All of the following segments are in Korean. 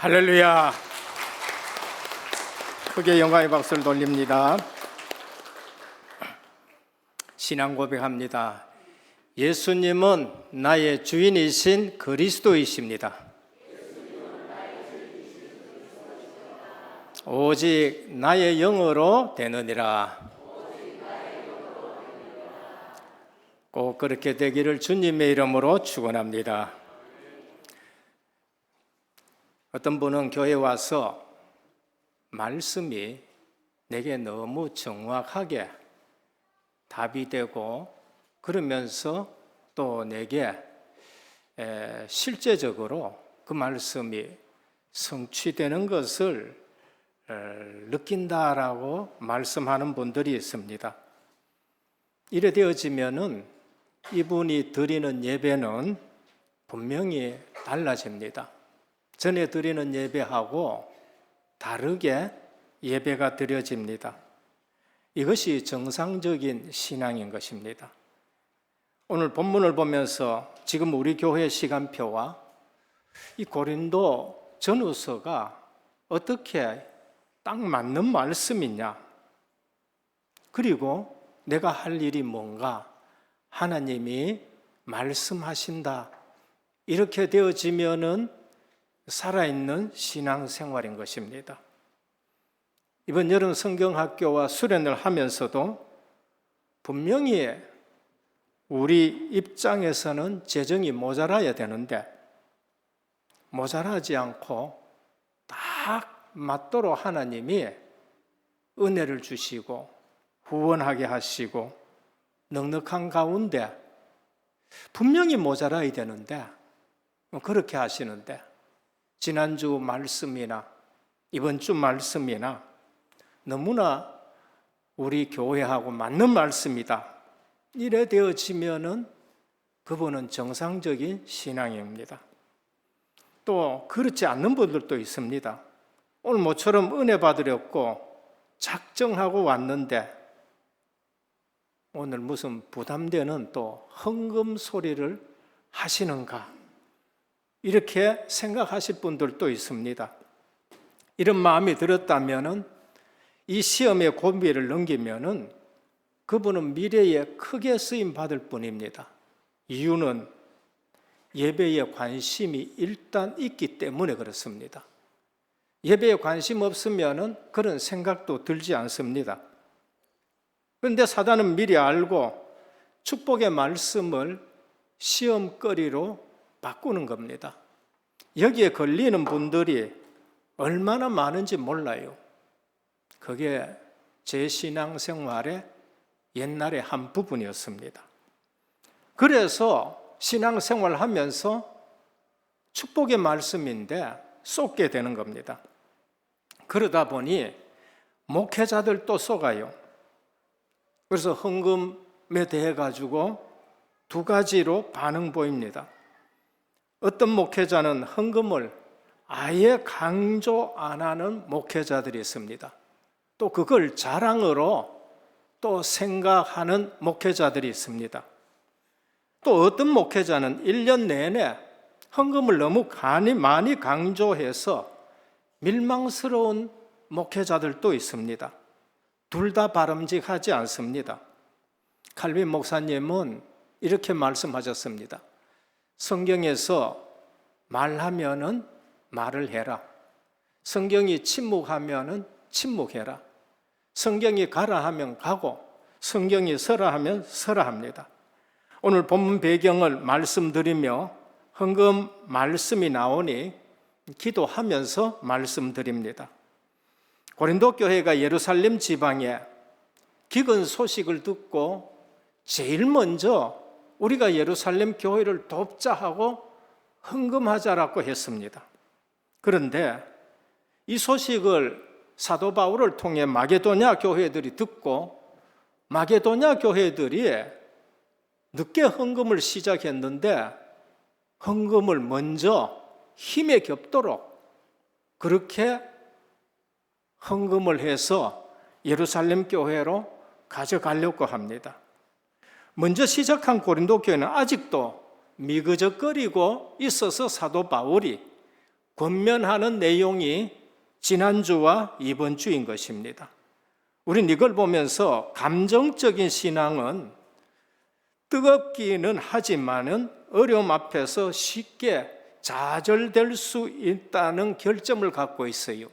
할렐루야. 크게 영광의 박수를 돌립니다. 신앙 고백합니다. 예수님은 나의 주인이신 그리스도이십니다. 오직 나의 영으로 되느니라. 꼭 그렇게 되기를 주님의 이름으로 축원합니다. 어떤 분은 교회에 와서 말씀이 내게 너무 정확하게 답이 되고 그러면서 또 내게 실제적으로 그 말씀이 성취되는 것을 느낀다라고 말씀하는 분들이 있습니다. 이래 되어지면은 이분이 드리는 예배는 분명히 달라집니다. 전에 드리는 예배하고 다르게 예배가 드려집니다. 이것이 정상적인 신앙인 것입니다. 오늘 본문을 보면서 지금 우리 교회 시간표와 이 고린도 전후서가 어떻게 딱 맞는 말씀이냐, 그리고 내가 할 일이 뭔가 하나님이 말씀하신다, 이렇게 되어지면은 살아있는 신앙생활인 것입니다. 이번 여름 성경학교와 수련을 하면서도 분명히 우리 입장에서는 재정이 모자라야 되는데 모자라지 않고 딱 맞도록 하나님이 은혜를 주시고 후원하게 하시고 넉넉한 가운데 분명히 모자라야 되는데 그렇게 하시는데 지난주 말씀이나 이번 주 말씀이나 너무나 우리 교회하고 맞는 말씀이다, 이래 되어지면은 그분은 정상적인 신앙입니다. 또 그렇지 않는 분들도 있습니다. 오늘 모처럼 은혜 받으려고 작정하고 왔는데 오늘 무슨 부담되는 또 헌금 소리를 하시는가, 이렇게 생각하실 분들도 있습니다. 이런 마음이 들었다면은 이 시험의 고비를 넘기면은 그분은 미래에 크게 쓰임 받을 뿐입니다. 이유는 예배에 관심이 일단 있기 때문에 그렇습니다. 예배에 관심 없으면은 그런 생각도 들지 않습니다. 그런데 사단은 미리 알고 축복의 말씀을 시험거리로 바꾸는 겁니다. 여기에 걸리는 분들이 얼마나 많은지 몰라요. 그게 제 신앙생활의 옛날의 한 부분이었습니다. 그래서 신앙생활 하면서 축복의 말씀인데 쏟게 되는 겁니다. 그러다 보니 목회자들도 속아요. 그래서 헌금에 대해 가지고 두 가지로 반응 보입니다. 어떤 목회자는 헌금을 아예 강조 안 하는 목회자들이 있습니다. 또 그걸 자랑으로 또 생각하는 목회자들이 있습니다. 또 어떤 목회자는 1년 내내 헌금을 너무 많이 강조해서 밀망스러운 목회자들도 있습니다. 둘 다 바람직하지 않습니다. 칼빈 목사님은 이렇게 말씀하셨습니다. 성경에서 말하면은 말을 해라. 성경이 침묵하면은 침묵해라. 성경이 가라 하면 가고 성경이 서라 하면 서라 합니다. 오늘 본문 배경을 말씀드리며 헌금 말씀이 나오니 기도하면서 말씀드립니다. 고린도 교회가 예루살렘 지방에 기근 소식을 듣고 제일 먼저 우리가 예루살렘 교회를 돕자 하고 헌금하자라고 했습니다. 그런데 이 소식을 사도 바울을 통해 마게도냐 교회들이 듣고 마게도냐 교회들이 늦게 헌금을 시작했는데 헌금을 먼저 힘에 겹도록 그렇게 헌금을 해서 예루살렘 교회로 가져가려고 합니다. 먼저 시작한 고린도 교회는 아직도 미그적거리고 있어서 사도 바울이 권면하는 내용이 지난주와 이번 주인 것입니다. 우린 이걸 보면서 감정적인 신앙은 뜨겁기는 하지만은 어려움 앞에서 쉽게 좌절될 수 있다는 결점을 갖고 있어요.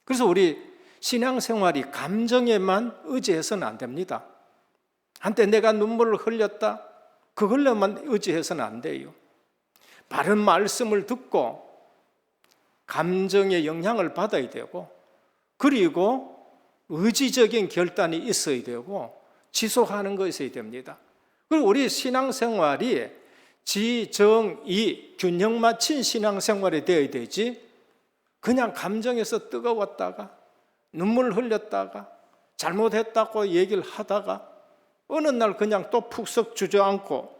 그래서 우리 신앙생활이 감정에만 의지해서는 안 됩니다. 한때 내가 눈물을 흘렸다, 그걸로만 의지해서는 안 돼요. 바른 말씀을 듣고 감정의 영향을 받아야 되고, 그리고 의지적인 결단이 있어야 되고 지속하는 것이 있어야 됩니다. 그리고 우리 신앙생활이 지정이 균형 맞춘 신앙생활이 되어야 되지, 그냥 감정에서 뜨거웠다가 눈물 흘렸다가 잘못했다고 얘기를 하다가 어느 날 그냥 또 푹썩 주저앉고,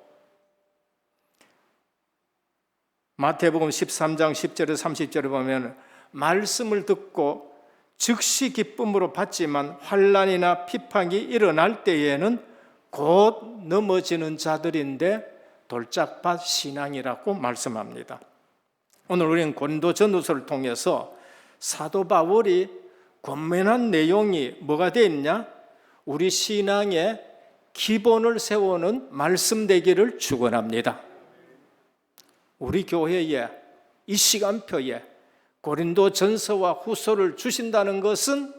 마태복음 13장 10절에 30절에 보면 말씀을 듣고 즉시 기쁨으로 받지만 환난이나 비판이 일어날 때에는 곧 넘어지는 자들인데 돌짝밭 신앙이라고 말씀합니다. 오늘 우리는 고린도전후서를 통해서 사도 바울이 권면한 내용이 뭐가 되어 있냐? 우리 신앙의 기본을 세우는 말씀 되기를 축원합니다. 우리 교회에 이 시간표에 고린도전서와 후서를 주신다는 것은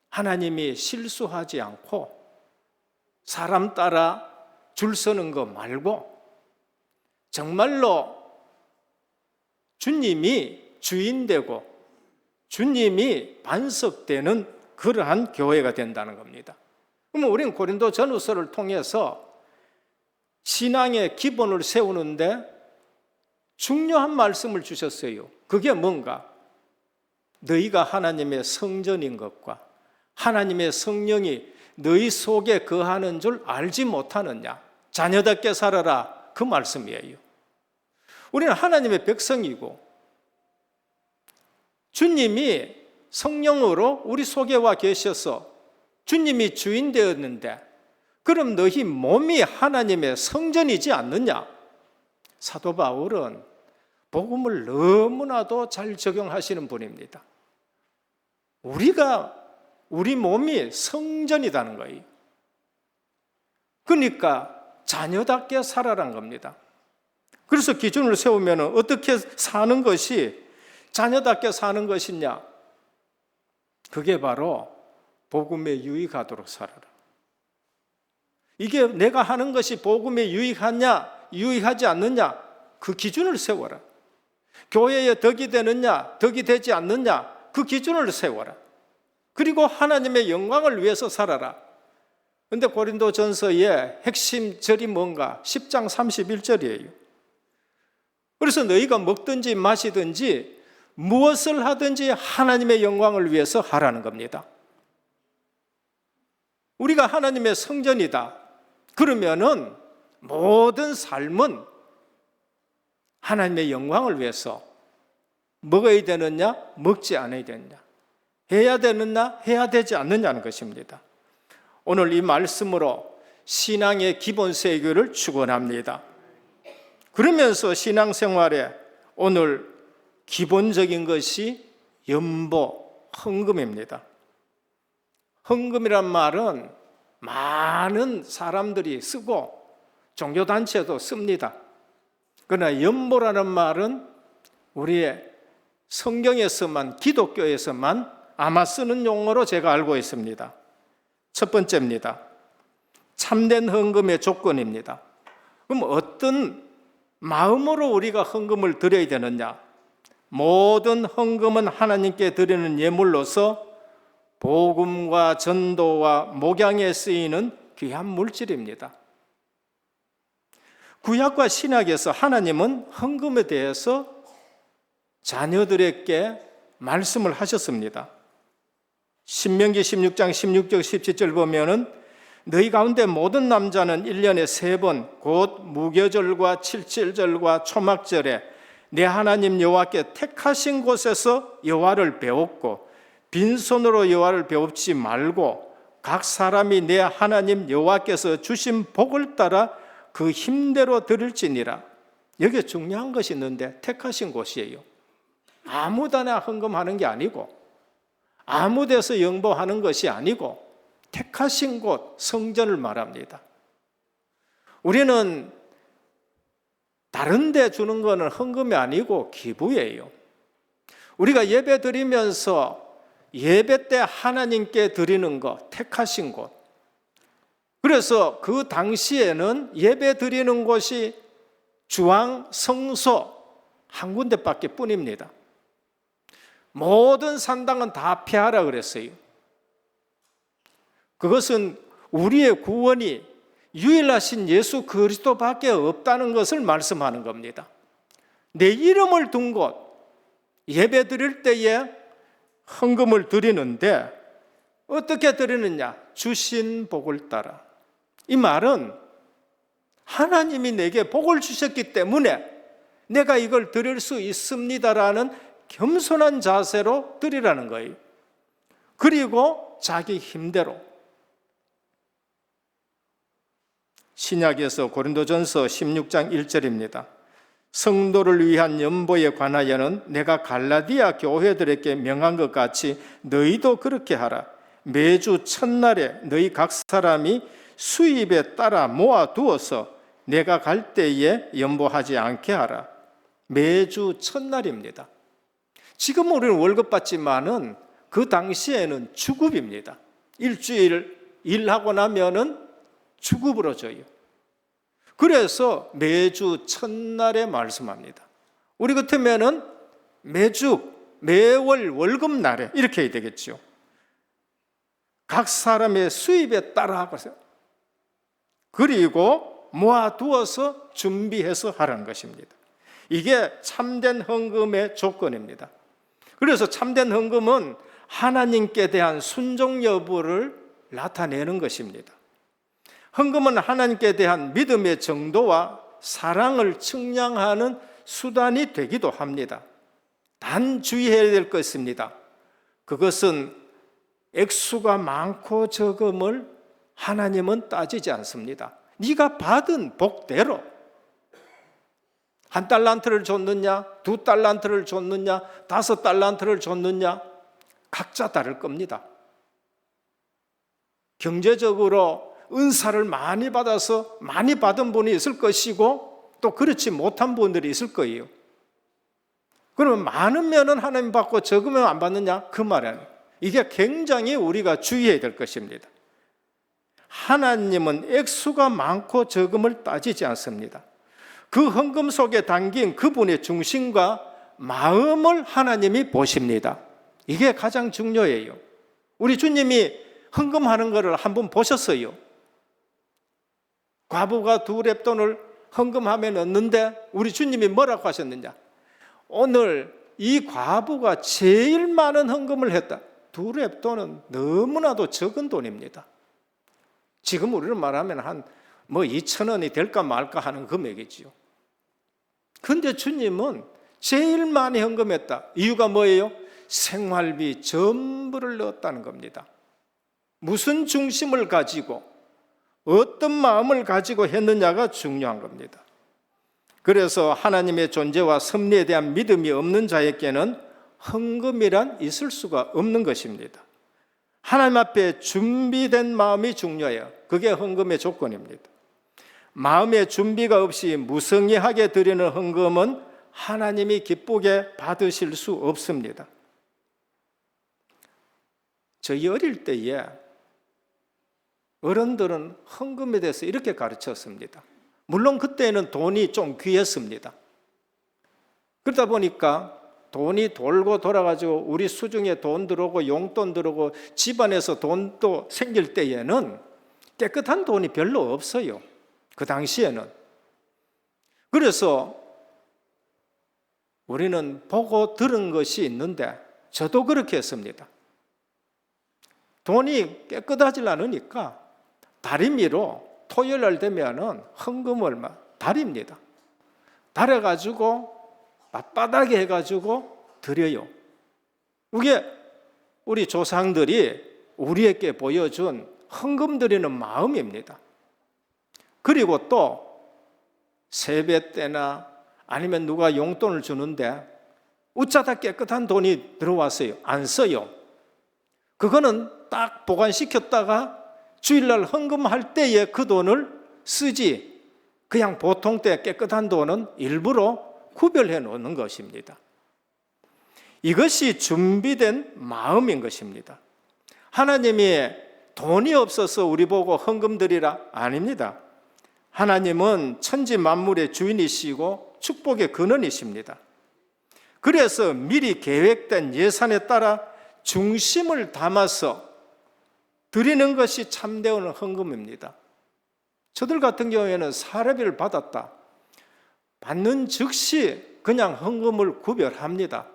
하나님이 실수하지 않고 사람 따라 줄 서는 거 말고 정말로 주님이 주인되고 주님이 반석되는 그러한 교회가 된다는 겁니다. 그러면 우리는 고린도전후서를 통해서 신앙의 기본을 세우는데 중요한 말씀을 주셨어요. 그게 뭔가? 너희가 하나님의 성전인 것과 하나님의 성령이 너희 속에 거하는 줄 알지 못하느냐? 자녀답게 살아라, 그 말씀이에요. 우리는 하나님의 백성이고 주님이 성령으로 우리 속에 와 계셔서 주님이 주인 되었는데, 그럼 너희 몸이 하나님의 성전이지 않느냐? 사도 바울은 복음을 너무나도 잘 적용하시는 분입니다. 우리 몸이 성전이라는 거예요. 그러니까 자녀답게 살아란 겁니다. 그래서 기준을 세우면 어떻게 사는 것이 자녀답게 사는 것이냐? 그게 바로 복음에 유익하도록 살아라. 이게 내가 하는 것이 복음에 유익하냐, 유익하지 않느냐, 그 기준을 세워라. 교회에 덕이 되느냐, 덕이 되지 않느냐, 그 기준을 세워라. 그리고 하나님의 영광을 위해서 살아라. 그런데 고린도전서의 핵심 절이 뭔가? 10장 31절이에요. 그래서 너희가 먹든지 마시든지 무엇을 하든지 하나님의 영광을 위해서 하라는 겁니다. 우리가 하나님의 성전이다. 그러면은 모든 삶은 하나님의 영광을 위해서 먹어야 되느냐, 먹지 않아야 되느냐, 해야 되느냐, 해야 되지 않느냐는 것입니다. 오늘 이 말씀으로 신앙의 기본 세계를 축원합니다. 그러면서 신앙생활에 오늘 기본적인 것이 연보, 헌금입니다. 헌금이란 말은 많은 사람들이 쓰고 종교단체도 씁니다. 그러나 연보라는 말은 우리의 성경에서만, 기독교에서만 아마 쓰는 용어로 제가 알고 있습니다. 첫 번째입니다. 참된 헌금의 조건입니다. 그럼 어떤 마음으로 우리가 헌금을 드려야 되느냐? 모든 헌금은 하나님께 드리는 예물로서 복음과 전도와 목양에 쓰이는 귀한 물질입니다. 구약과 신약에서 하나님은 헌금에 대해서 자녀들에게 말씀을 하셨습니다. 신명기 16장 16절 17절 보면은 너희 가운데 모든 남자는 1년에 3번 곧 무교절과 칠칠절과 초막절에 내 하나님 여호와께 택하신 곳에서 여호와를 배웠고 빈손으로 여호와를 배웁지 말고 각 사람이 내 하나님 여호와께서 주신 복을 따라 그 힘대로 드릴지니라. 여기에 중요한 것이 있는데 택하신 곳이에요. 아무데나 헌금하는 게 아니고 아무 데서 영보하는 것이 아니고 택하신 곳 성전을 말합니다. 우리는 다른 데 주는 거는 헌금이 아니고 기부예요. 우리가 예배 드리면서 예배 때 하나님께 드리는 것, 택하신 곳. 그래서 그 당시에는 예배 드리는 곳이 주왕 성소 한 군데밖에 뿐입니다. 모든 산당은 다 폐하라 그랬어요. 그것은 우리의 구원이 유일하신 예수 그리스도밖에 없다는 것을 말씀하는 겁니다. 내 이름을 둔 곳, 예배 드릴 때에 헌금을 드리는데 어떻게 드리느냐? 주신 복을 따라. 이 말은 하나님이 내게 복을 주셨기 때문에 내가 이걸 드릴 수 있습니다라는 겸손한 자세로 드리라는 거예요. 그리고 자기 힘대로. 신약에서 고린도전서 16장 1절입니다. 성도를 위한 연보에 관하여는 내가 갈라디아 교회들에게 명한 것 같이 너희도 그렇게 하라. 매주 첫날에 너희 각 사람이 수입에 따라 모아두어서 내가 갈 때에 연보하지 않게 하라. 매주 첫날입니다. 지금 우리는 월급 받지만은 그 당시에는 주급입니다. 일주일 일하고 나면은 주급으로 줘요. 그래서 매주 첫날에 말씀합니다. 우리 같으면은 매월 월급날에 이렇게 해야 되겠죠. 각 사람의 수입에 따라 하고요. 그리고 모아두어서 준비해서 하라는 것입니다. 이게 참된 헌금의 조건입니다. 그래서 참된 헌금은 하나님께 대한 순종 여부를 나타내는 것입니다. 헌금은 하나님께 대한 믿음의 정도와 사랑을 측량하는 수단이 되기도 합니다. 단 주의해야 될 것입니다. 그것은 액수가 많고 적음을 하나님은 따지지 않습니다. 네가 받은 복대로 1달란트를 줬느냐, 2달란트를 줬느냐, 5달란트를 줬느냐 각자 다를 겁니다. 경제적으로 은사를 많이 받아서 많이 받은 분이 있을 것이고 또 그렇지 못한 분들이 있을 거예요. 그러면 많으면 하나님 받고 적으면 안 받느냐? 그 말 아니에요. 이게 굉장히 우리가 주의해야 될 것입니다. 하나님은 액수가 많고 적음을 따지지 않습니다. 그 헌금 속에 담긴 그분의 중심과 마음을 하나님이 보십니다. 이게 가장 중요해요. 우리 주님이 헌금하는 것을 한번 보셨어요. 과부가 2렙돈을 헌금하면 얻는데 우리 주님이 뭐라고 하셨느냐? 오늘 이 과부가 제일 많은 헌금을 했다. 2렙돈은 너무나도 적은 돈입니다. 지금 우리로 말하면 한 2,000원이 될까 말까 하는 금액이지요. 근데 주님은 제일 많이 헌금했다. 이유가 뭐예요? 생활비 전부를 넣었다는 겁니다. 무슨 중심을 가지고 어떤 마음을 가지고 했느냐가 중요한 겁니다. 그래서 하나님의 존재와 섭리에 대한 믿음이 없는 자에게는 헌금이란 있을 수가 없는 것입니다. 하나님 앞에 준비된 마음이 중요해요. 그게 헌금의 조건입니다. 마음의 준비가 없이 무성의하게 드리는 헌금은 하나님이 기쁘게 받으실 수 없습니다. 저희 어릴 때에 어른들은 헌금에 대해서 이렇게 가르쳤습니다. 물론 그때는 돈이 좀 귀했습니다. 그러다 보니까 돈이 돌고 돌아가지고 우리 수중에 돈 들어오고 용돈 들어오고 집안에서 돈도 생길 때에는 깨끗한 돈이 별로 없어요. 그 당시에는. 그래서 우리는 보고 들은 것이 있는데 저도 그렇게 했습니다. 돈이 깨끗하지 않으니까 다리미로 토요일 날 되면은 헌금을 달입니다. 달아가지고 맞바닥에 해가지고 드려요. 그게 우리 조상들이 우리에게 보여준 헌금 드리는 마음입니다. 그리고 또 세배 때나 아니면 누가 용돈을 주는데 웃자다 깨끗한 돈이 들어왔어요. 안 써요. 그거는 딱 보관시켰다가 주일날 헌금할 때에 그 돈을 쓰지, 그냥 보통 때 깨끗한 돈은 일부러 구별해 놓는 것입니다. 이것이 준비된 마음인 것입니다. 하나님이 돈이 없어서 우리 보고 헌금 드리라? 아닙니다. 하나님은 천지 만물의 주인이시고 축복의 근원이십니다. 그래서 미리 계획된 예산에 따라 중심을 담아서 드리는 것이 참되는 헌금입니다. 저들 같은 경우에는 사례비를 받았다. 받는 즉시 그냥 헌금을 구별합니다.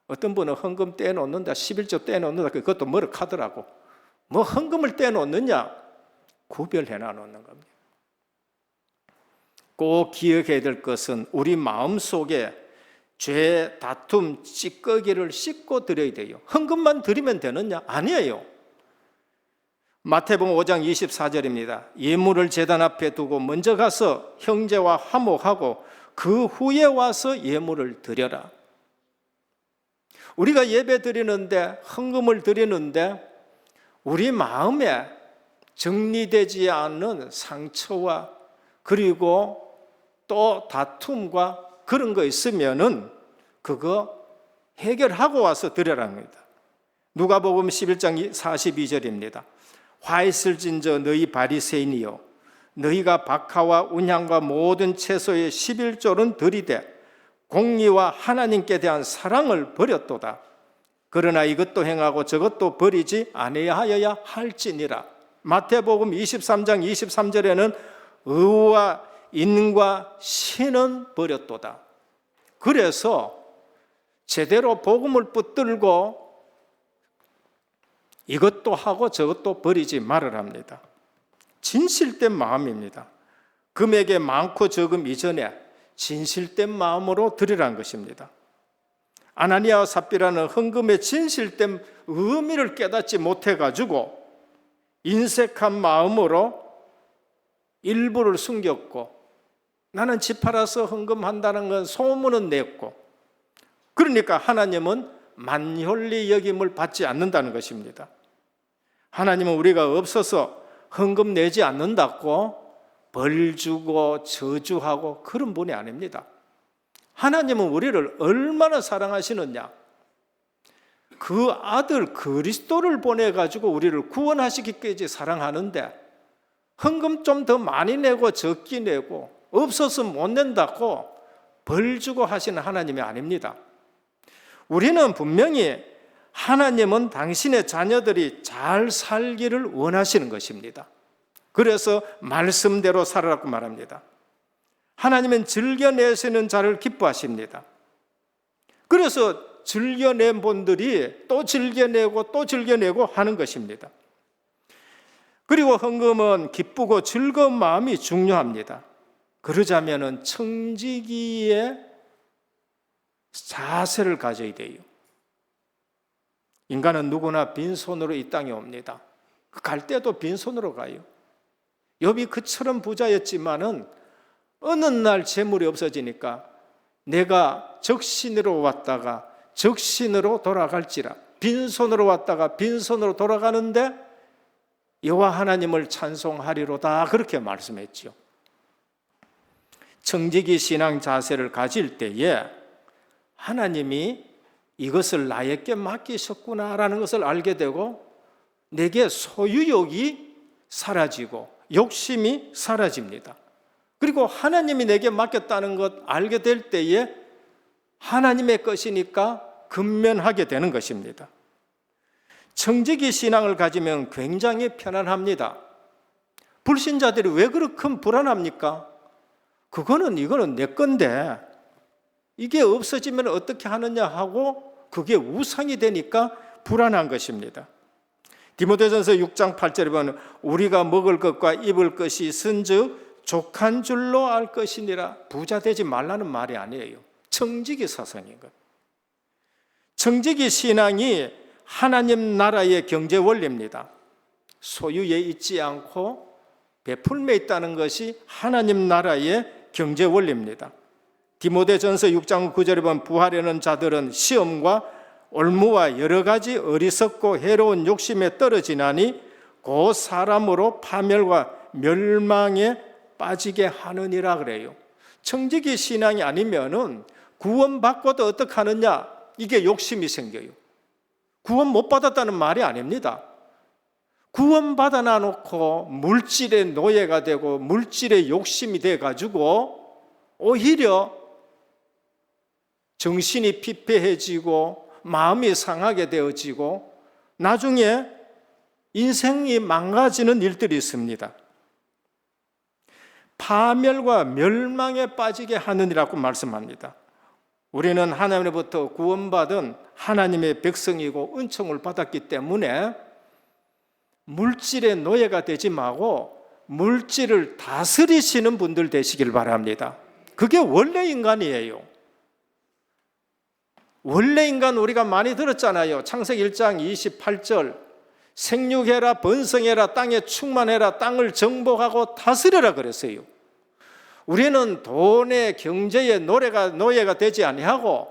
어떤 분은 헌금 떼놓는다, 11조 떼놓는다, 그것도 머쓱하더라고. 뭐 헌금을 떼놓느냐? 구별해 놔놓는 겁니다. 꼭 기억해야 될 것은 우리 마음속에 죄, 다툼, 찌꺼기를 씻고 드려야 돼요. 헌금만 드리면 되느냐? 아니에요. 마태복음 5장 24절입니다. 예물을 제단 앞에 두고 먼저 가서 형제와 화목하고 그 후에 와서 예물을 드려라. 우리가 예배 드리는데, 헌금을 드리는데 우리 마음에 정리되지 않는 상처와 그리고 또 다툼과 그런 거 있으면은 그거 해결하고 와서 드려라는 겁니다. 누가복음 11장 42절입니다. 화 있을진저 너희 바리새인이요, 너희가 박하와 운향과 모든 채소의 11조는 드리되 공의와 하나님께 대한 사랑을 버렸도다. 그러나 이것도 행하고 저것도 버리지 아니하여야 할지니라. 마태복음 23장 23절에는 의와 인과 신은 버렸도다. 그래서 제대로 복음을 붙들고 이것도 하고 저것도 버리지 말으랍니다. 진실된 마음입니다. 금액의 많고 적음 이전에 진실된 마음으로 드리라는 것입니다. 아나니아와 삽비라는 헌금의 진실된 의미를 깨닫지 못해가지고 인색한 마음으로 일부를 숨겼고, 나는 집 팔아서 헌금한다는 건 소문은 냈고, 그러니까 하나님은 만홀리 여김을 받지 않는다는 것입니다. 하나님은 우리가 없어서 헌금 내지 않는다고 벌 주고 저주하고 그런 분이 아닙니다. 하나님은 우리를 얼마나 사랑하시느냐, 그 아들 그리스도를 보내가지고 우리를 구원하시기까지 사랑하는데 헌금 좀 더 많이 내고 적게 내고 없어서 못 낸다고 벌 주고 하시는 하나님이 아닙니다. 우리는 분명히 하나님은 당신의 자녀들이 잘 살기를 원하시는 것입니다. 그래서 말씀대로 살아라고 말합니다. 하나님은 즐겨내시는 자를 기뻐하십니다. 그래서 즐겨낸 분들이 또 즐겨내고 또 즐겨내고 하는 것입니다. 그리고 헌금은 기쁘고 즐거운 마음이 중요합니다. 그러자면은 청지기의 자세를 가져야 돼요. 인간은 누구나 빈손으로 이 땅에 옵니다. 갈 때도 빈손으로 가요. 욥이 그처럼 부자였지만은 어느 날 재물이 없어지니까 내가 적신으로 왔다가 적신으로 돌아갈지라, 빈손으로 왔다가 빈손으로 돌아가는데 여호와 하나님을 찬송하리로다, 그렇게 말씀했죠. 청지기 신앙 자세를 가질 때에 하나님이 이것을 나에게 맡기셨구나라는 것을 알게 되고 내게 소유욕이 사라지고 욕심이 사라집니다. 그리고 하나님이 내게 맡겼다는 것 알게 될 때에 하나님의 것이니까 근면하게 되는 것입니다. 청지기 신앙을 가지면 굉장히 편안합니다. 불신자들이 왜 그렇게 불안합니까? 이거는 내 건데 이게 없어지면 어떻게 하느냐 하고 그게 우상이 되니까 불안한 것입니다. 디모데전서 6장 8절에 보면 우리가 먹을 것과 입을 것이 있은즉 족한 줄로 알 것이니라. 부자 되지 말라는 말이 아니에요. 청지기 사상인 것. 청지기 신앙이 하나님 나라의 경제 원리입니다. 소유에 있지 않고 베풀매 있다는 것이 하나님 나라의 경제 원리입니다. 디모데전서 6장 9절에 보면 부하려는 자들은 시험과 올무와 여러 가지 어리석고 해로운 욕심에 떨어지나니 그 사람으로 파멸과 멸망에 빠지게 하느니라 그래요. 청지기 신앙이 아니면은 구원받고도 어떻게 하느냐? 이게 욕심이 생겨요. 구원 못 받았다는 말이 아닙니다. 구원받아 놔놓고 물질의 노예가 되고 물질의 욕심이 돼가지고 오히려 정신이 피폐해지고 마음이 상하게 되어지고 나중에 인생이 망가지는 일들이 있습니다. 파멸과 멸망에 빠지게 하느니라고 말씀합니다. 우리는 하나님으로부터 구원받은 하나님의 백성이고 은총을 받았기 때문에 물질의 노예가 되지 말고 물질을 다스리시는 분들 되시길 바랍니다. 그게 원래 인간이에요. 원래 인간 우리가 많이 들었잖아요. 창세기 1장 28절 생육해라 번성해라 땅에 충만해라 땅을 정복하고 다스려라 그랬어요. 우리는 돈의 경제의 노예가 되지 아니하고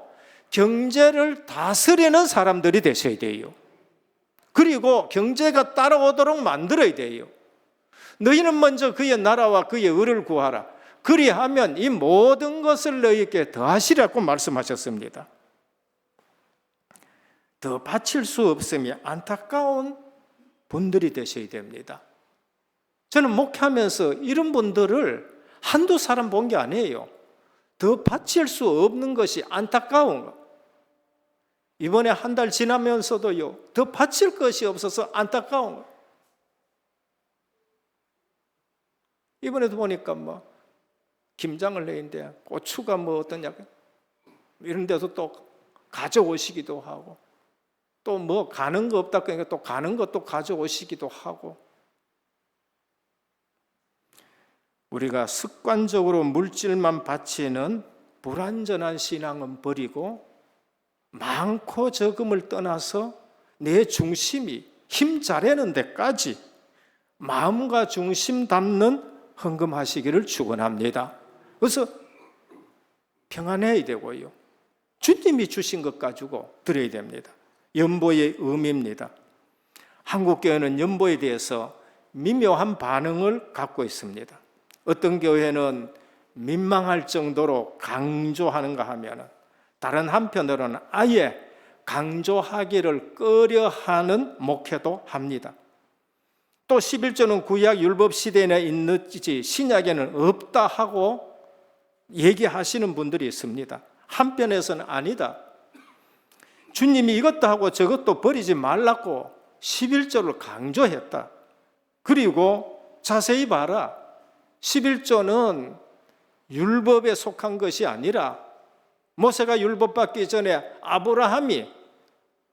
경제를 다스리는 사람들이 되셔야 돼요. 그리고 경제가 따라오도록 만들어야 돼요. 너희는 먼저 그의 나라와 그의 의를 구하라. 그리하면 이 모든 것을 너희에게 더하시라고 말씀하셨습니다. 더 바칠 수 없으면 안타까운 분들이 되셔야 됩니다. 저는 목회하면서 이런 분들을 한두 사람 본 게 아니에요. 더 바칠 수 없는 것이 안타까운 거. 이번에 한 달 지나면서도요, 더 바칠 것이 없어서 안타까운 거. 이번에도 보니까 뭐 김장을 내는데 고추가 뭐 어떠냐 이런 데서 또 가져오시기도 하고 또 뭐 가는 거 없다 그러니까 또 가는 것도 가져오시기도 하고 우리가 습관적으로 물질만 바치는 불완전한 신앙은 버리고 많고 적음을 떠나서 내 중심이 힘 잘하는 데까지 마음과 중심 담는 헌금하시기를 축원합니다. 그래서 평안해야 되고요. 주님이 주신 것 가지고 드려야 됩니다. 연보의 의미입니다. 한국교회는 연보에 대해서 미묘한 반응을 갖고 있습니다. 어떤 교회는 민망할 정도로 강조하는가 하면 다른 한편으로는 아예 강조하기를 꺼려하는 목회도 합니다. 또 11조는 구약 율법 시대에 있는지 신약에는 없다 하고 얘기하시는 분들이 있습니다. 한편에서는 아니다. 주님이 이것도 하고 저것도 버리지 말라고 11조를 강조했다. 그리고 자세히 봐라. 11조는 율법에 속한 것이 아니라 모세가 율법 받기 전에 아브라함이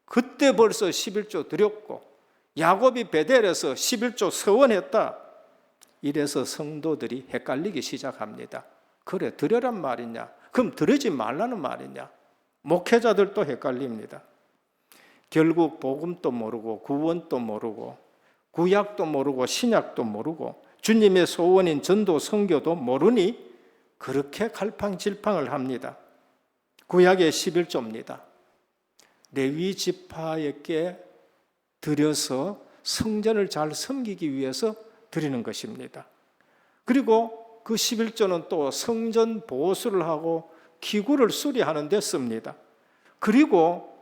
그때 벌써 11조 드렸고 야곱이 베델에서 11조 서원했다. 이래서 성도들이 헷갈리기 시작합니다. 그래 드려란 말이냐? 그럼 드리지 말라는 말이냐? 목회자들도 헷갈립니다. 결국 복음도 모르고 구원도 모르고 구약도 모르고 신약도 모르고 주님의 소원인 전도 선교도 모르니 그렇게 갈팡질팡을 합니다. 구약의 11조입니다. 레위 지파에게 드려서 성전을 잘 섬기기 위해서 드리는 것입니다. 그리고 그 11조는 또 성전 보수를 하고 기구를 수리하는 데 씁니다. 그리고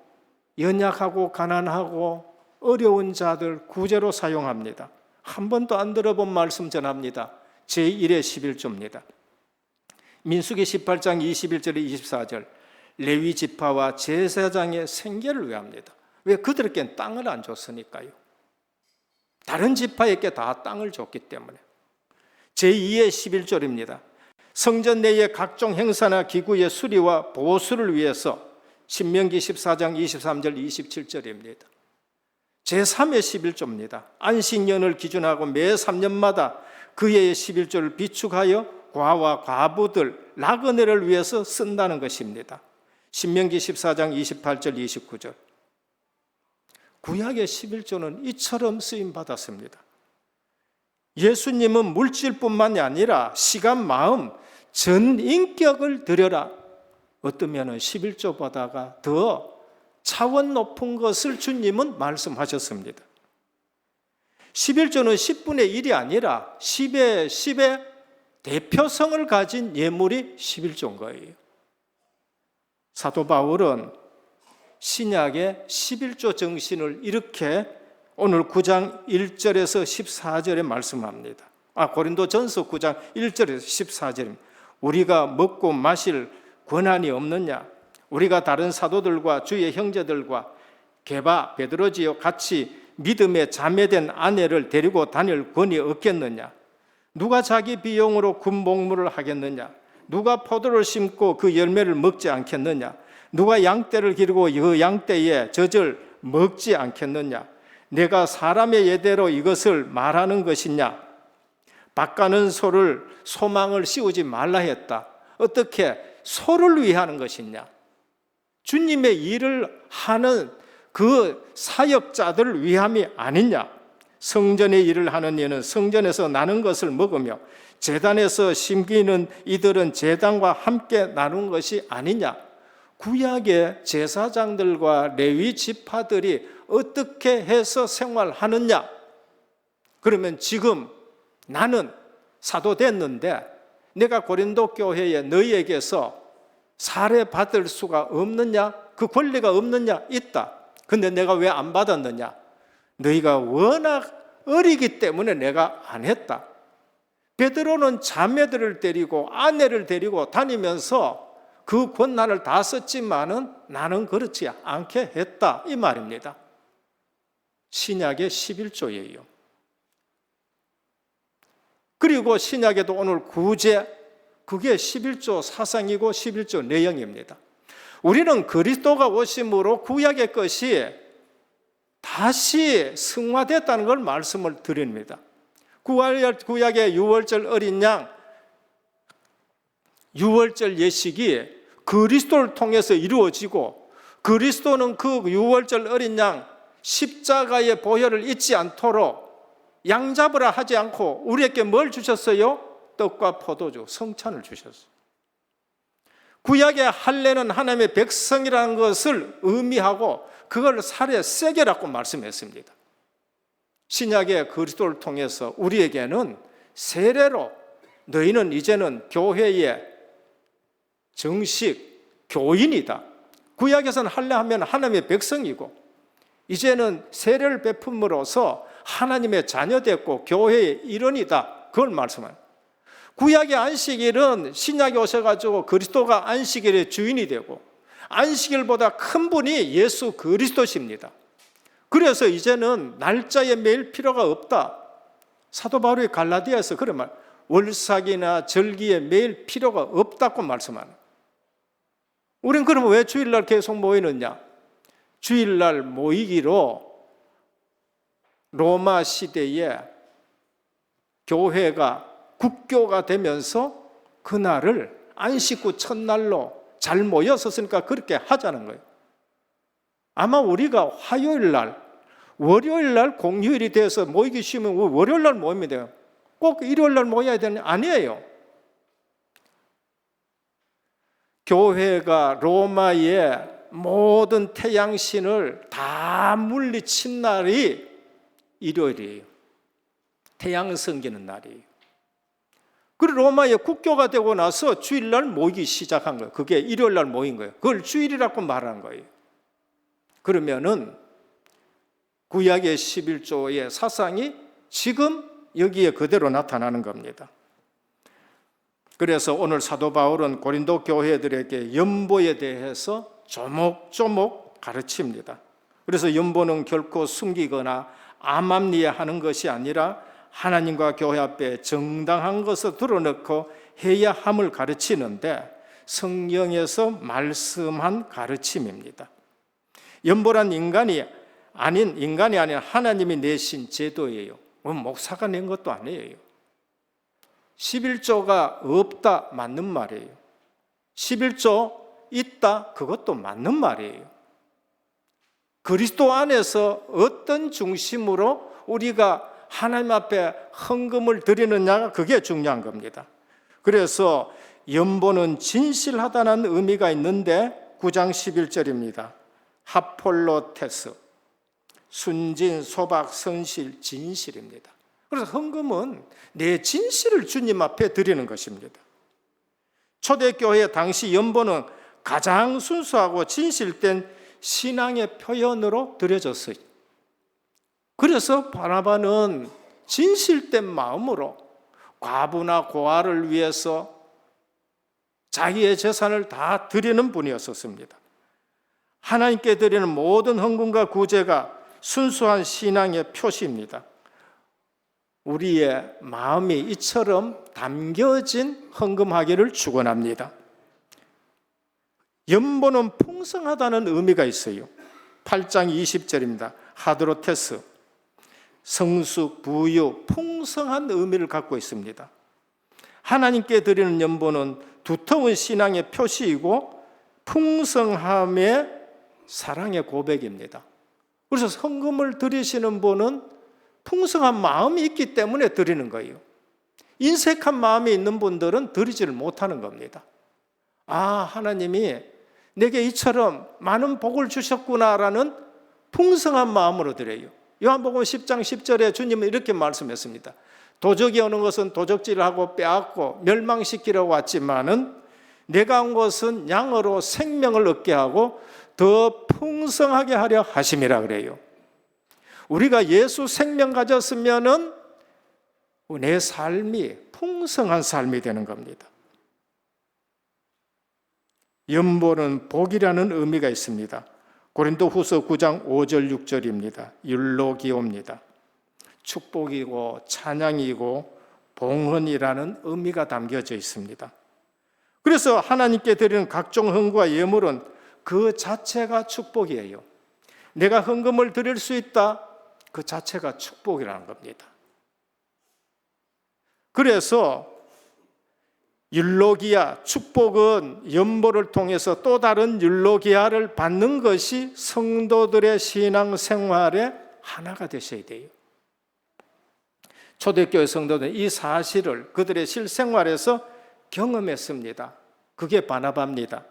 연약하고 가난하고 어려운 자들 구제로 사용합니다. 한 번도 안 들어본 말씀 전합니다. 제1의 11조입니다. 민수기 18장 21절에 24절 레위 지파와 제사장의 생계를 위합니다. 왜? 그들에겐 땅을 안 줬으니까요. 다른 지파에게 다 땅을 줬기 때문에. 제2의 11절입니다. 성전 내의 각종 행사나 기구의 수리와 보수를 위해서 신명기 14장 23절 27절입니다. 제3의 11조입니다. 안식년을 기준하고 매 3년마다 그 해의 11조를 비축하여 과와 과부들, 나그네를 위해서 쓴다는 것입니다. 신명기 14장 28절 29절. 구약의 11조는 이처럼 쓰임받았습니다. 예수님은 물질뿐만이 아니라 시간, 마음, 전 인격을 드려라. 어떠면 11조보다가 더 차원 높은 것을 주님은 말씀하셨습니다. 11조는 10분의 1이 아니라 10의 10의 대표성을 가진 예물이 11조인 거예요. 사도 바울은 신약의 11조 정신을 이렇게 오늘 9장 1절에서 14절에 말씀합니다. 고린도전서 9장 1절에서 14절입니다. 우리가 먹고 마실 권한이 없느냐? 우리가 다른 사도들과 주의 형제들과 게바, 베드로지요 같이 믿음에 자매된 아내를 데리고 다닐 권이 없겠느냐? 누가 자기 비용으로 군복무를 하겠느냐? 누가 포도를 심고 그 열매를 먹지 않겠느냐? 누가 양떼를 기르고 그 양떼의 젖을 먹지 않겠느냐? 내가 사람의 예대로 이것을 말하는 것이냐? 밭가는 소를 소망을 씌우지 말라 했다. 어떻게 소를 위하는 것이냐? 주님의 일을 하는 그 사역자들을 위함이 아니냐? 성전의 일을 하는 이는 성전에서 나는 것을 먹으며 제단에서 심기는 이들은 제단과 함께 나눈 것이 아니냐? 구약의 제사장들과 레위 지파들이 어떻게 해서 생활하느냐? 그러면 지금 나는 사도 됐는데 내가 고린도 교회에 너희에게서 살해받을 수가 없느냐? 그 권리가 없느냐? 있다. 근데 내가 왜 안 받았느냐? 너희가 워낙 어리기 때문에 내가 안 했다. 베드로는 자매들을 데리고 아내를 데리고 다니면서 그 권한을 다 썼지만은 나는 그렇지 않게 했다. 이 말입니다. 신약의 11조예요. 그리고 신약에도 오늘 구제, 그게 11조 사상이고 11조 내용입니다. 우리는 그리스도가 오심으로 구약의 것이 다시 승화됐다는 걸 말씀을 드립니다. 구약의 유월절 어린 양, 유월절 예식이 그리스도를 통해서 이루어지고 그리스도는 그 유월절 어린 양 십자가의 보혈을 잊지 않도록 양 잡으라 하지 않고 우리에게 뭘 주셨어요? 떡과 포도주, 성찬을 주셨어요. 구약의 할례는 하나님의 백성이라는 것을 의미하고 그걸 살에 세게라고 말씀했습니다. 신약의 그리스도를 통해서 우리에게는 세례로 너희는 이제는 교회의 정식 교인이다. 구약에서는 할례하면 하나님의 백성이고 이제는 세례를 베품으로써 하나님의 자녀됐고 교회의 일원이다. 그걸 말씀합니다. 구약의 안식일은 신약에 오셔가지고 그리스도가 안식일의 주인이 되고 안식일보다 큰 분이 예수 그리스도십니다. 그래서 이제는 날짜에 매일 필요가 없다. 사도 바울이 갈라디아에서 그런 말, 월삭이나 절기에 매일 필요가 없다고 말씀하는. 우린 그러면 왜 주일날 계속 모이느냐? 주일날 모이기로 로마 시대에 교회가 국교가 되면서 그날을 안식구 첫날로 잘 모였었으니까 그렇게 하자는 거예요. 아마 우리가 화요일날, 월요일날 공휴일이 돼서 모이기 쉬우면 월요일날 모이면 돼요. 꼭 일요일날 모여야 되는 게 아니에요. 교회가 로마의 모든 태양신을 다 물리친 날이 일요일이에요. 태양 섬기는 날이에요. 그리고 로마의 국교가 되고 나서 주일날 모이기 시작한 거예요. 그게 일요일날 모인 거예요. 그걸 주일이라고 말하는 거예요. 그러면은 구약의 11조의 사상이 지금 여기에 그대로 나타나는 겁니다. 그래서 오늘 사도 바울은 고린도 교회들에게 연보에 대해서 조목조목 가르칩니다. 그래서 연보는 결코 숨기거나 암암리하는 것이 아니라 하나님과 교회 앞에 정당한 것을 드러놓고 해야 함을 가르치는데 성경에서 말씀한 가르침입니다. 연보란 인간이 아닌 하나님이 내신 제도예요. 목사가 낸 것도 아니에요. 11조가 없다 맞는 말이에요. 11조 있다 그것도 맞는 말이에요. 그리스도 안에서 어떤 중심으로 우리가 하나님 앞에 헌금을 드리느냐가 그게 중요한 겁니다. 그래서 연보는 진실하다는 의미가 있는데 9장 11절입니다. 하폴로테스, 순진, 소박, 성실, 진실입니다. 그래서 헌금은 내 진실을 주님 앞에 드리는 것입니다. 초대교회 당시 연보는 가장 순수하고 진실된 신앙의 표현으로 드려졌어요. 그래서 바나바는 진실된 마음으로 과부나 고아를 위해서 자기의 재산을 다 드리는 분이었었습니다. 하나님께 드리는 모든 헌금과 구제가 순수한 신앙의 표시입니다. 우리의 마음이 이처럼 담겨진 헌금하기를 축원합니다. 연보는 풍성하다는 의미가 있어요. 8장 20절입니다. 하드로테스, 성숙, 부유, 풍성한 의미를 갖고 있습니다. 하나님께 드리는 연보는 두터운 신앙의 표시이고 풍성함의 사랑의 고백입니다. 그래서 헌금을 드리시는 분은 풍성한 마음이 있기 때문에 드리는 거예요. 인색한 마음이 있는 분들은 드리지를 못하는 겁니다. 아, 하나님이 내게 이처럼 많은 복을 주셨구나라는 풍성한 마음으로 드려요. 요한복음 10장 10절에 주님은 이렇게 말씀했습니다. 도적이 오는 것은 도적질하고 빼앗고 멸망시키려고 왔지만은 내가 온 것은 양으로 생명을 얻게 하고 더 풍성하게 하려 하심이라 그래요. 우리가 예수 생명 가졌으면은 내 삶이 풍성한 삶이 되는 겁니다. 연보는 복이라는 의미가 있습니다. 고린도후서 9장 5절 6절입니다. 율로기오입니다. 축복이고 찬양이고 봉헌이라는 의미가 담겨져 있습니다. 그래서 하나님께 드리는 각종 헌금과 예물은 그 자체가 축복이에요. 내가 헌금을 드릴 수 있다, 그 자체가 축복이라는 겁니다. 그래서 율로기아, 축복은 연보를 통해서 또 다른 율로기아를 받는 것이 성도들의 신앙생활의 하나가 되셔야 돼요. 초대교회 성도들은 이 사실을 그들의 실생활에서 경험했습니다. 그게 바나바입니다.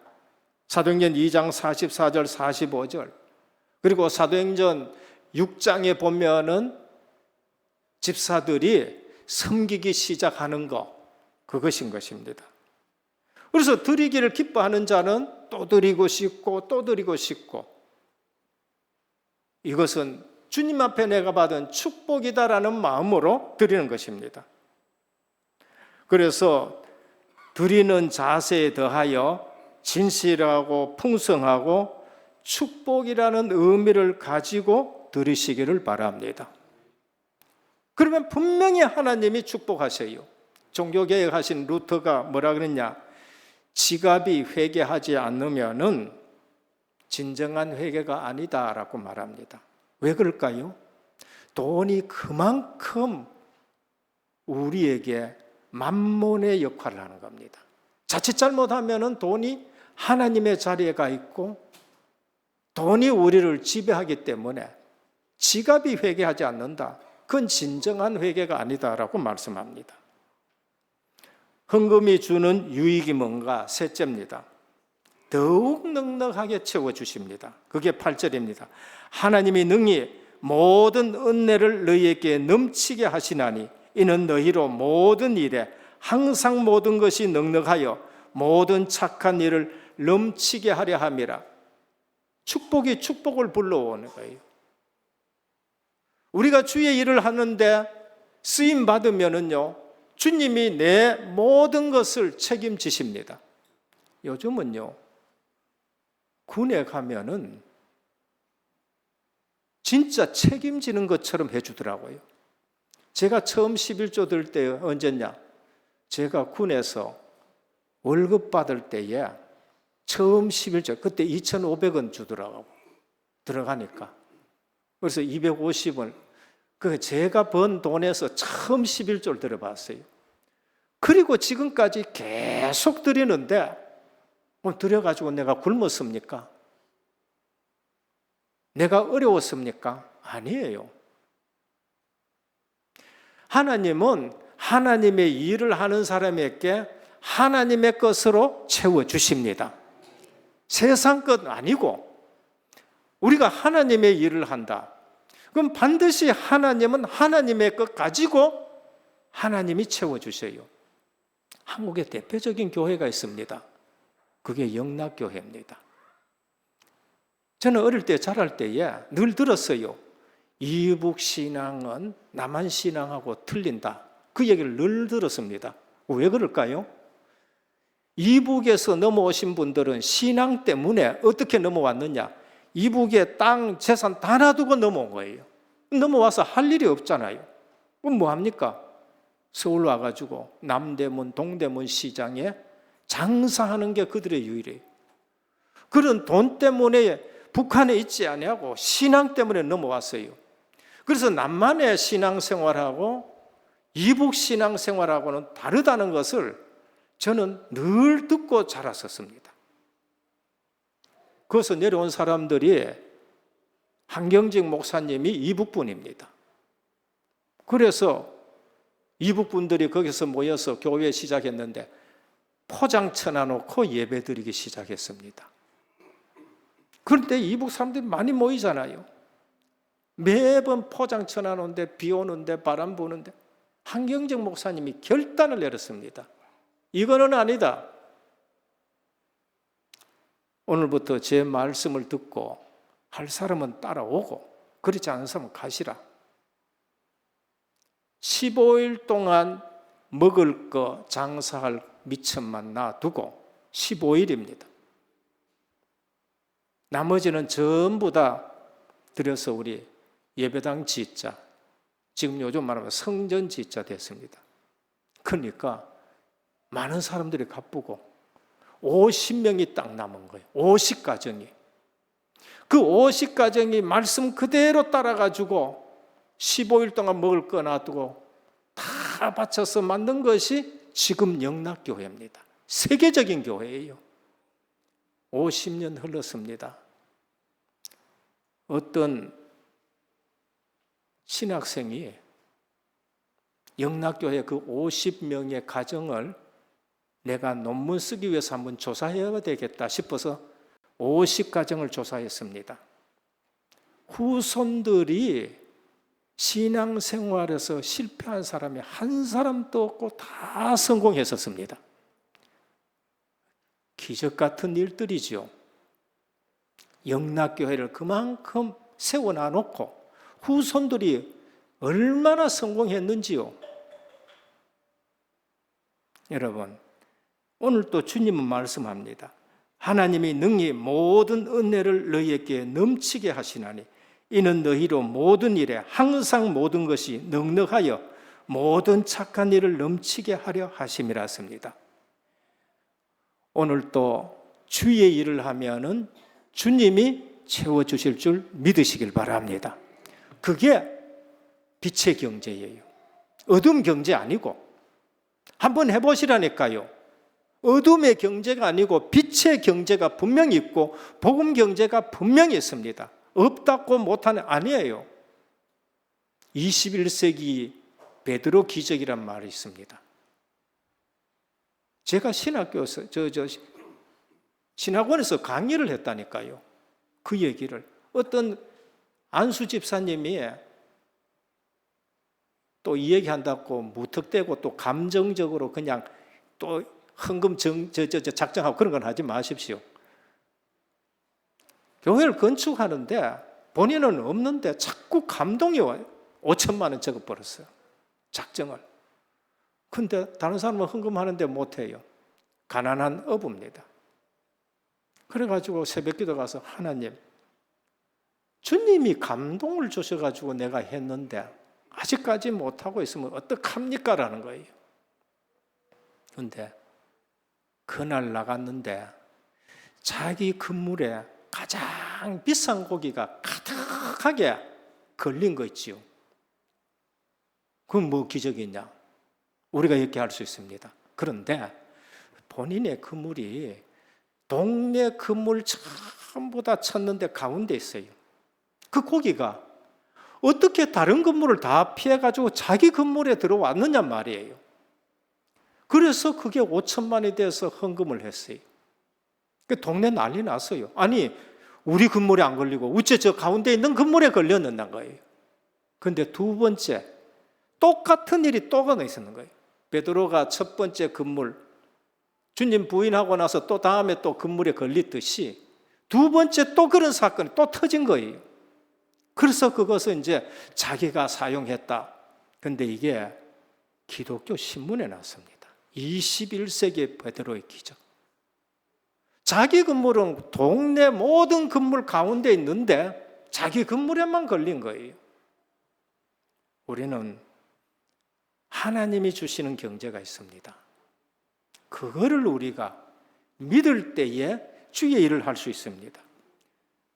사도행전 2장 44절 45절, 그리고 사도행전 6장에 보면은 집사들이 섬기기 시작하는 것, 그것인 것입니다. 그래서 드리기를 기뻐하는 자는 또 드리고 싶고 또 드리고 싶고, 이것은 주님 앞에 내가 받은 축복이다라는 마음으로 드리는 것입니다. 그래서 드리는 자세에 더하여 진실하고 풍성하고 축복이라는 의미를 가지고 드리시기를 바랍니다. 그러면 분명히 하나님이 축복하셔요. 종교개혁 하신 루터가 뭐라 그랬냐? 지갑이 회개하지 않으면은 진정한 회개가 아니다라고 말합니다. 왜 그럴까요? 돈이 그만큼 우리에게 만몬의 역할을 하는 겁니다. 자칫 잘못하면은 돈이 하나님의 자리에 가 있고 돈이 우리를 지배하기 때문에 지갑이 회개하지 않는다, 그건 진정한 회개가 아니다라고 말씀합니다. 헌금이 주는 유익이 뭔가? 셋째입니다. 더욱 넉넉하게 채워주십니다. 그게 8절입니다. 하나님이 능히 모든 은혜를 너희에게 넘치게 하시나니 이는 너희로 모든 일에 항상 모든 것이 넉넉하여 모든 착한 일을 넘치게 하려 함이라. 축복이 축복을 불러오는 거예요. 우리가 주의 일을 하는데 쓰임 받으면은요, 주님이 내 모든 것을 책임지십니다. 요즘은요, 군에 가면은 진짜 책임지는 것처럼 해주더라고요. 제가 처음 11조 들 때 언제냐? 제가 군에서 월급 받을 때에 처음 11조, 그때 2,500원 주더라고, 들어가니까. 그래서 250원, 그 제가 번 돈에서 처음 11조를 들어봤어요. 그리고 지금까지 계속 드리는데, 드려가지고 내가 굶었습니까? 내가 어려웠습니까? 아니에요. 하나님은 하나님의 일을 하는 사람에게 하나님의 것으로 채워주십니다. 세상 것 아니고 우리가 하나님의 일을 한다. 그럼 반드시 하나님은 하나님의 것 가지고 하나님이 채워주셔요. 한국에 대표적인 교회가 있습니다. 그게 영락교회입니다. 저는 어릴 때 자랄 때에 늘 들었어요. 이북 신앙은 남한 신앙하고 틀린다. 그 얘기를 늘 들었습니다. 왜 그럴까요? 이북에서 넘어오신 분들은 신앙 때문에 어떻게 넘어왔느냐? 이북에 땅, 재산 다 놔두고 넘어온 거예요. 넘어와서 할 일이 없잖아요. 그럼 뭐 합니까? 서울 와가지고 남대문, 동대문 시장에 장사하는 게 그들의 유일이에요. 그런 돈 때문에 북한에 있지 아니하고 신앙 때문에 넘어왔어요. 그래서 남한의 신앙생활하고 이북 신앙생활하고는 다르다는 것을 저는 늘 듣고 자랐었습니다. 거기서 내려온 사람들이 한경직 목사님이 이북분입니다. 그래서 이북분들이 거기서 모여서 교회 시작했는데 포장 쳐놔놓고 예배드리기 시작했습니다. 그런데 이북 사람들이 많이 모이잖아요. 매번 포장 쳐놔놓는데 비 오는데 바람 부는데 한경직 목사님이 결단을 내렸습니다. 이거는 아니다. 오늘부터 제 말씀을 듣고 할 사람은 따라오고 그렇지 않은 사람은 가시라. 15일 동안 먹을 거 장사할 미천만 놔두고 15일입니다. 나머지는 전부 다 들여서 우리 예배당 지자, 지금 요즘 말하면 성전 지자 됐습니다. 그러니까 많은 사람들이 가쁘고 50명이 딱 남은 거예요. 50가정이. 그 50가정이 말씀 그대로 따라가지고 15일 동안 먹을 거 놔두고 다 바쳐서 만든 것이 지금 영락교회입니다. 세계적인 교회예요. 50년 흘렀습니다. 어떤 신학생이 영락교회 그 50명의 가정을 내가 논문 쓰기 위해서 한번 조사해야 되겠다 싶어서 50가정을 조사했습니다. 후손들이 신앙생활에서 실패한 사람이 한 사람도 없고 다 성공했었습니다. 기적 같은 일들이죠. 영락교회를 그만큼 세워놔놓고 후손들이 얼마나 성공했는지요. 여러분, 오늘 또 주님은 말씀합니다. 하나님이 능히 모든 은혜를 너희에게 넘치게 하시나니 이는 너희로 모든 일에 항상 모든 것이 넉넉하여 모든 착한 일을 넘치게 하려 하심이라 했습니다. 오늘 또 주의 일을 하면은 주님이 채워주실 줄 믿으시길 바랍니다. 그게 빛의 경제예요. 어둠 경제 아니고 한번 해보시라니까요. 어둠의 경제가 아니고 빛의 경제가 분명히 있고 복음 경제가 분명히 있습니다. 없다고 못하는 아니에요. 21세기 베드로 기적이란 말이 있습니다. 제가 신학교에서 신학원에서 강의를 했다니까요. 그 얘기를 어떤 안수 집사님이 또 이 얘기한다고 무턱대고 또 감정적으로 그냥 또 헌금 작정하고 그런 건 하지 마십시오. 교회를 건축하는데 본인은 없는데 자꾸 감동이 와요. 5천만 원 적어버렸어요. 작정을. 근데 다른 사람은 헌금하는데 못해요. 가난한 어부입니다. 그래가지고 새벽기도 가서 하나님, 주님이 감동을 주셔가지고 내가 했는데 아직까지 못하고 있으면 어떡합니까? 라는 거예요. 그런데 그날 나갔는데 자기 건물에 가장 비싼 고기가 가득하게 걸린 거 있지요. 그건 뭐 기적이냐? 우리가 이렇게 할 수 있습니다. 그런데 본인의 건물이 동네 건물 전부 다 쳤는데 가운데 있어요. 그 고기가 어떻게 다른 건물을 다 피해가지고 자기 건물에 들어왔느냐 말이에요. 그래서 그게 5천만이 돼서 헌금을 했어요. 그 동네 난리 났어요. 아니, 우리 건물에 안 걸리고 우째 저 가운데 있는 건물에 걸렸는다는 거예요. 그런데 두 번째 똑같은 일이 또 하나 있었는 거예요. 베드로가 첫 번째 건물 주님 부인하고 나서 또 다음에 또 건물에 걸리듯이 두 번째 또 그런 사건이 또 터진 거예요. 그래서 그것은 이제 자기가 사용했다. 그런데 이게 기독교 신문에 났습니다. 21세기 베드로의 기적. 자기 건물은 동네 모든 건물 가운데 있는데 자기 건물에만 걸린 거예요. 우리는 하나님이 주시는 경제가 있습니다. 그거를 우리가 믿을 때에 주의 일을 할 수 있습니다.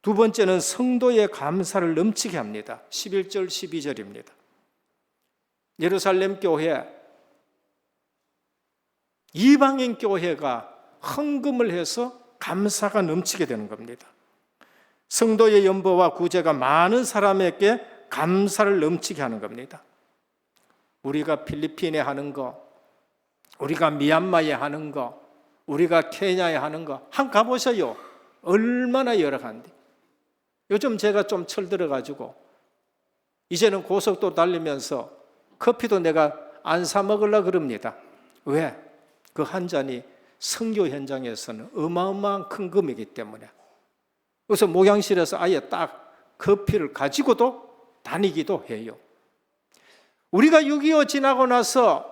두 번째는 성도의 감사를 넘치게 합니다. 11절 12절입니다. 예루살렘 교회, 이방인 교회가 헌금을 해서 감사가 넘치게 되는 겁니다. 성도의 연보와 구제가 많은 사람에게 감사를 넘치게 하는 겁니다. 우리가 필리핀에 하는 거, 우리가 미얀마에 하는 거, 우리가 케냐에 하는 거, 한 가보셔요. 얼마나 열악한데. 요즘 제가 좀 철들어가지고 이제는 고속도로 달리면서 커피도 내가 안 사 먹으려고 그럽니다. 왜? 그 한 잔이 선교 현장에서는 어마어마한 큰 금이기 때문에. 그래서 목양실에서 아예 딱 커피를 가지고도 다니기도 해요. 우리가 6.25 지나고 나서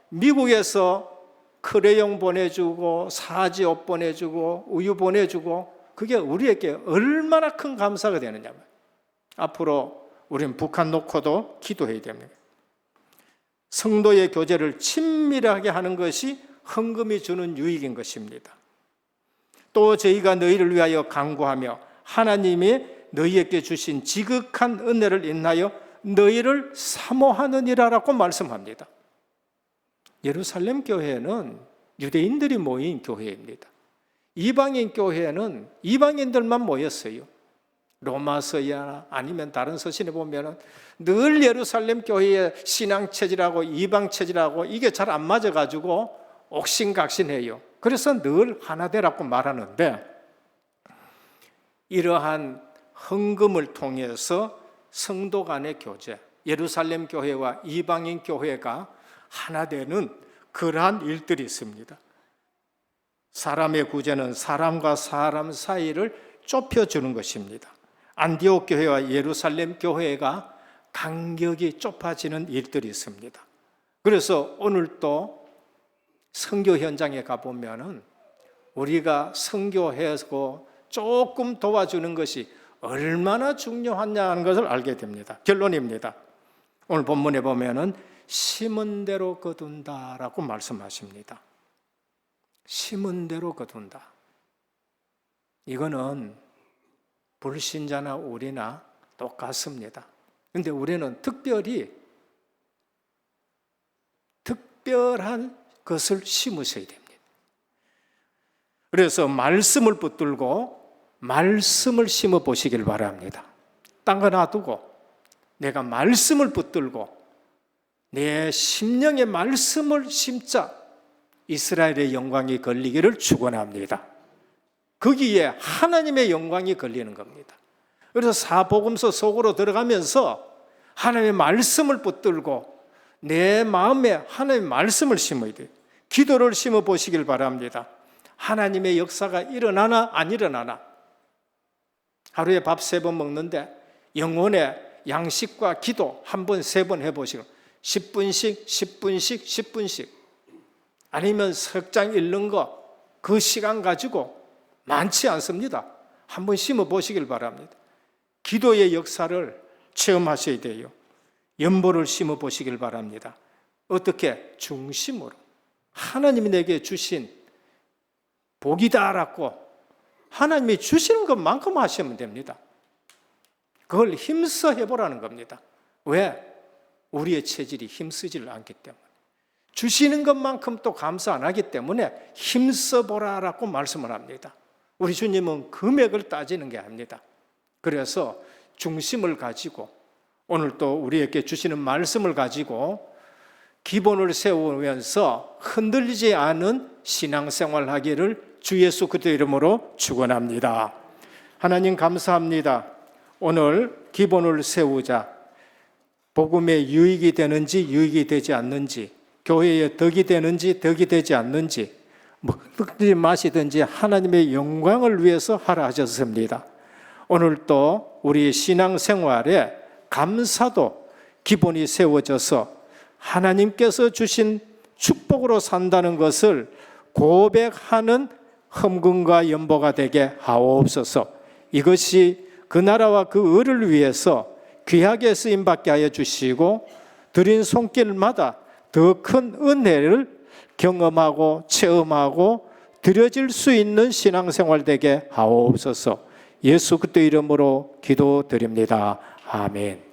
미국에서 크레용 보내주고 사지옷 보내주고 우유 보내주고 그게 우리에게 얼마나 큰 감사가 되느냐. 앞으로 우리는 북한 놓고도 기도해야 됩니다. 성도의 교제를 친밀하게 하는 것이 헌금이 주는 유익인 것입니다. 또 저희가 너희를 위하여 간구하며 하나님이 너희에게 주신 지극한 은혜를 인하여 너희를 사모하느니라라고 말씀합니다. 예루살렘 교회는 유대인들이 모인 교회입니다. 이방인 교회는 이방인들만 모였어요. 로마서야 아니면 다른 서신에 보면 늘 예루살렘 교회의 신앙체질하고 이방체질하고 이게 잘 안 맞아가지고 옥신각신해요. 그래서 늘 하나되라고 말하는데 이러한 헌금을 통해서 성도 간의 교제, 예루살렘 교회와 이방인 교회가 하나 되는 그러한 일들이 있습니다. 사람의 구제는 사람과 사람 사이를 좁혀주는 것입니다. 안디옥 교회와 예루살렘 교회가 간격이 좁아지는 일들이 있습니다. 그래서 오늘 또 선교 현장에 가보면은 우리가 선교해서 조금 도와주는 것이 얼마나 중요하냐는 것을 알게 됩니다. 결론입니다. 오늘 본문에 보면은 심은 대로 거둔다라고 말씀하십니다. 심은 대로 거둔다. 이거는 불신자나 우리나 똑같습니다. 그런데 우리는 특별한 것을 심으셔야 됩니다. 그래서 말씀을 붙들고 말씀을 심어 보시길 바랍니다. 딴 거 놔두고 내가 말씀을 붙들고 내 심령의 말씀을 심자 이스라엘의 영광이 걸리기를 축원합니다. 거기에 하나님의 영광이 걸리는 겁니다. 그래서 사복음서 속으로 들어가면서 하나님의 말씀을 붙들고 내 마음에 하나님의 말씀을 심어야 돼요. 기도를 심어 보시길 바랍니다. 하나님의 역사가 일어나나 안 일어나나. 하루에 밥 3번 먹는데 영혼의 양식과 기도 한 번, 3번 해보시고 10분씩, 10분씩, 10분씩 아니면 석장 읽는 거 그 시간 가지고 많지 않습니다. 한번 심어 보시길 바랍니다. 기도의 역사를 체험하셔야 돼요. 연보를 심어 보시길 바랍니다. 어떻게? 중심으로 하나님이 내게 주신 복이다라고 하나님이 주시는 것만큼 하시면 됩니다. 그걸 힘써 해보라는 겁니다. 왜? 우리의 체질이 힘쓰지를 않기 때문에. 주시는 것만큼 또 감사 안 하기 때문에 힘써 보라라고 말씀을 합니다. 우리 주님은 금액을 따지는 게 아닙니다. 그래서 중심을 가지고 오늘 또 우리에게 주시는 말씀을 가지고 기본을 세우면서 흔들리지 않은 신앙생활 하기를 주 예수 그리스도 이름으로 축원합니다. 하나님 감사합니다. 오늘 기본을 세우자. 복음에 유익이 되는지 유익이 되지 않는지, 교회에 덕이 되는지 덕이 되지 않는지, 먹든지 마시든지 하나님의 영광을 위해서 하라 하셨습니다. 오늘 또 우리 신앙생활에 감사도 기본이 세워져서 하나님께서 주신 축복으로 산다는 것을 고백하는 헌금과 연보가 되게 하옵소서. 이것이 그 나라와 그 의를 위해서 귀하게 쓰임받게 하여 주시고 드린 손길마다 더 큰 은혜를 경험하고 체험하고 드려질 수 있는 신앙생활 되게 하옵소서. 예수 그리스도 이름으로 기도드립니다. 아멘.